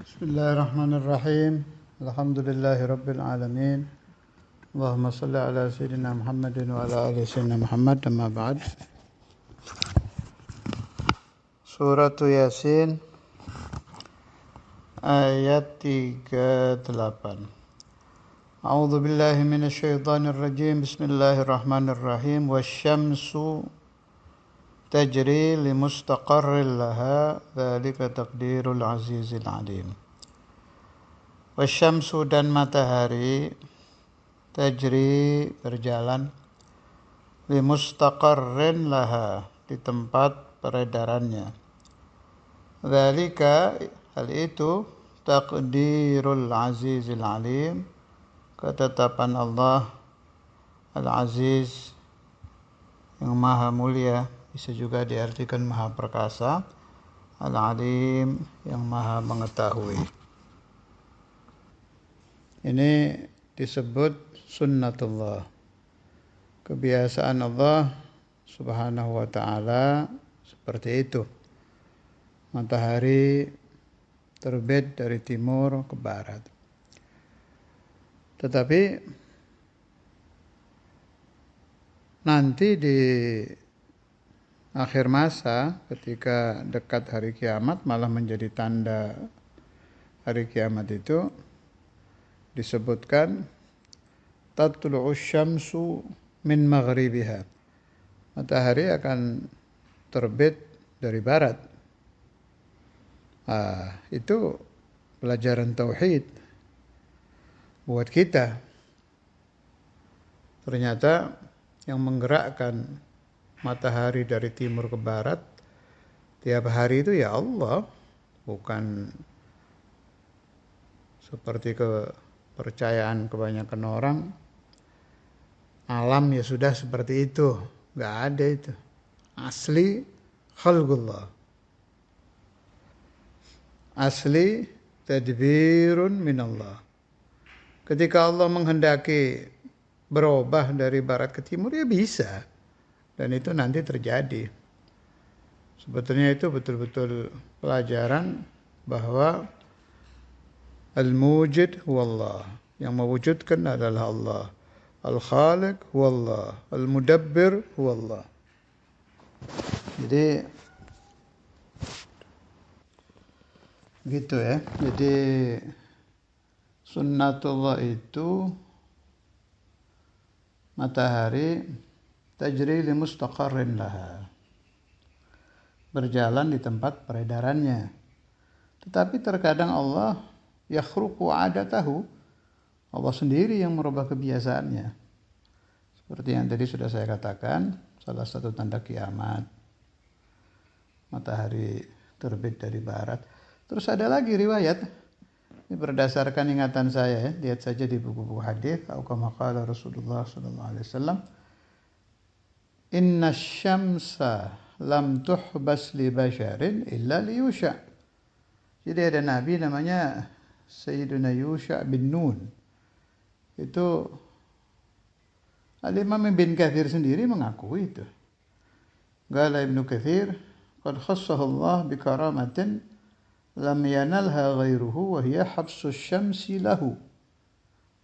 Bismillahirrahmanirrahim. Alhamdulillahirabbil alamin. Allahumma shalli ala sayyidina Muhammadin wa ala ali sayyidina Muhammad. Amma ba'd. Surah Yasin ayat 38. A'udzu billahi minasyaitonir rajim. Bismillahirrahmanirrahim. Wasyamsu tajri limustaqarrin laha dzalika taqdirul azizil alim. Wasyamsu dan matahari tajri berjalan limustaqarrin laha di tempat peredarannya. Dzalika hal itu taqdirul azizil alim, ketetapan Allah Al-Aziz yang maha mulia, bisa juga diartikan maha perkasa, Al-Alim yang maha mengetahui. Ini disebut sunnatullah, kebiasaan Allah subhanahu wa ta'ala seperti itu. Matahari terbit dari timur ke barat. Tetapi nanti di akhir masa, ketika dekat hari kiamat, malah menjadi tanda hari kiamat itu disebutkan tatlu'us syamsu min maghribiha. Matahari akan terbit dari barat. Itu pelajaran tauhid buat kita. Ternyata yang menggerakkan matahari dari timur ke barat tiap hari itu ya Allah, bukan seperti kepercayaan kebanyakan orang. Alam ya sudah seperti itu, nggak ada itu. Asli khalqullah, asli tadbirun minallah. Ketika Allah menghendaki berubah dari barat ke timur ya bisa, dan itu nanti terjadi. Sebetulnya itu betul-betul pelajaran bahwa al-mujid huwallah, yang mewujudkan adalah Allah. Al-khaliq huwallah, al-mudabbir huwallah. Jadi gitu ya. Jadi sunnatullah itu matahari tajri li mustaqarrin laha, berjalan di tempat peredarannya. Tetapi terkadang Allah yakhruqu adatahu, Allah sendiri yang merubah kebiasaannya. Seperti yang tadi sudah saya katakan, salah satu tanda kiamat, matahari terbit dari barat. Terus ada lagi riwayat, ini berdasarkan ingatan saya ya, lihat saja di buku-buku hadis, atau kama qala Rasulullah sallallahu alaihi wasallam, inna syamsa lam tuhbas li basharin illa li Yusha. Jadi ada nabi namanya Sayyiduna Yusha bin Nun. Itu Al-Imam bin Katsir sendiri mengakui itu. Qala Ibnu Katsir, qad khassahu Allah bi karamatin lam yanalha ghairuhu wa hiya habsus syamsi lahu.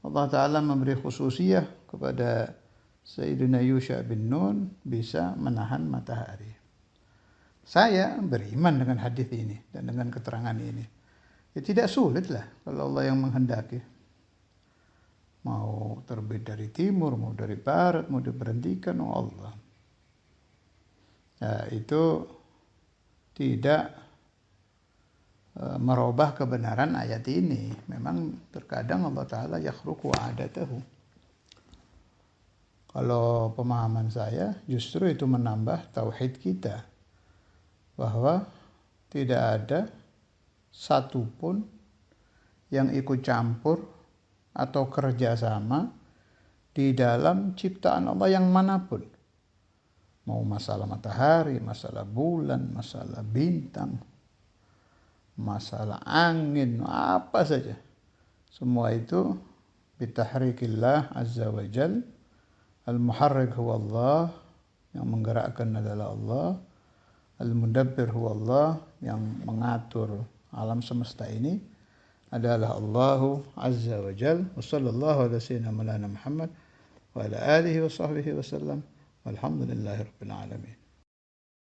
Allah Ta'ala memberi khususiyah kepada Sayyidina Yusha bin Nun, bisa menahan matahari. Saya beriman dengan hadis ini dan dengan keterangan ini. Ya tidak sulit lah kalau Allah yang menghendaki. Mau terbit dari timur, mau dari barat, mau diberhentikan oleh Allah. Ya, itu tidak merubah kebenaran ayat ini. Memang terkadang Allah Ta'ala yakhruqu adatahu. Kalau pemahaman saya justru itu menambah tauhid kita, bahwa tidak ada satupun yang ikut campur atau kerjasama di dalam ciptaan Allah yang manapun. Mau masalah matahari, masalah bulan, masalah bintang, masalah angin, apa saja. Semua itu bitahrikillah azza wa jal. Al-muharrik huwa Allah, yang menggerakkan adalah Allah. Al-mudabbir huwa Allah, yang mengatur alam semesta ini. adalah Allah Azza wa Jal. Wa sallallahu ala sayyidina Maulana Muhammad wa ala alihi wa sahbihi wa sallam. Walhamdulillahi rabbil alamin.